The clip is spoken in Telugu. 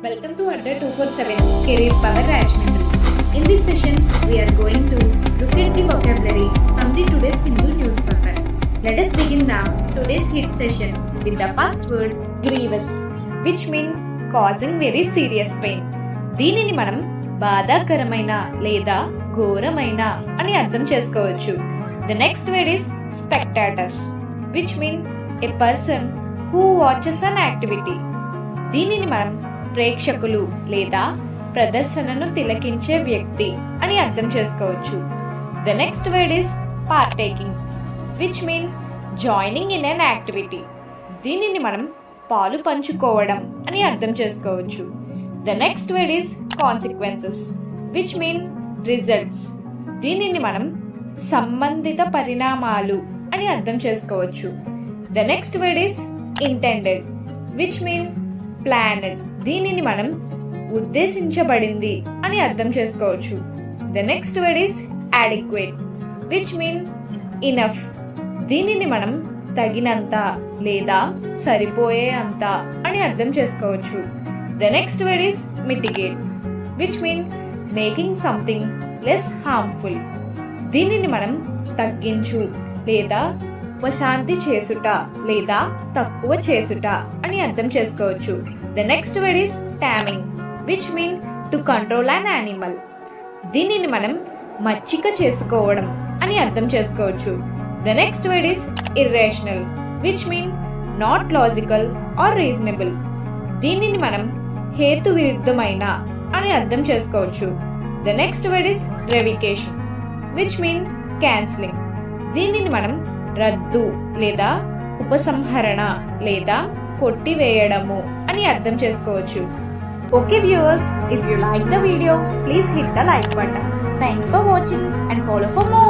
Welcome to Adda 247 Career Power Rajmundry. In this session, we are going to look at the vocabulary from the today's Hindu newspaper. Let us begin the today's hit session with the first word grievous, which means causing very serious pain. దీనిని మనం బాధాకరమైన లేదా ఘోరమైన అని అర్థం చేసుకోవచ్చు. The next word is spectators, which means a person who watches an activity. దీనిని మనం ప్రేక్షకులు లేదా ప్రదర్శనను తిలకించే వ్యక్తి అని అర్థం చేసుకోవచ్చు. The next word is partaking, which mean joining in an activity. దీనిని మనం పాలు పంచుకోవడం అని అర్థం చేసుకోవచ్చు. The next word is consequences, which mean results. దీనిని మనం సంబంధిత పరిణామాలు అని అర్థం చేసుకోవచ్చు. The next word is intended, which mean planned. దీనిని మనం ఉద్దేశించబడింది అని అర్థం చేసుకోవచ్చు. The next word is adequate, which mean enough. దీనిని మనం తగినంత లేదా సరిపోయే అంత అని అర్థం చేసుకోవచ్చు. The next word is mitigate, which mean making something less harmful. దీనిని మనం తగ్గించు లేదా ఉపశాంతి చేసుట లేదా తక్కువ చేసుట అని అర్థం చేసుకోవచ్చు. The next word is taming, which mean to control an animal. దీనిని మనం మచ్చిక చేసుకోవడం అని అర్థం చేసుకోవచ్చు. The next word is irrational, which mean not logical or reasonable. దీనిని మనం హేతు విరుద్ధమైన అని అర్థం చేసుకోవచ్చు. The next word is revocation, which mean cancelling. దీనిని మనం రద్దు లేదా ఉపసంహరణ లేదా కొట్టివేయడము అని అర్థం చేసుకోవచ్చు. Okay viewers, if you like the video, please hit the like button. Thanks for watching and follow for more.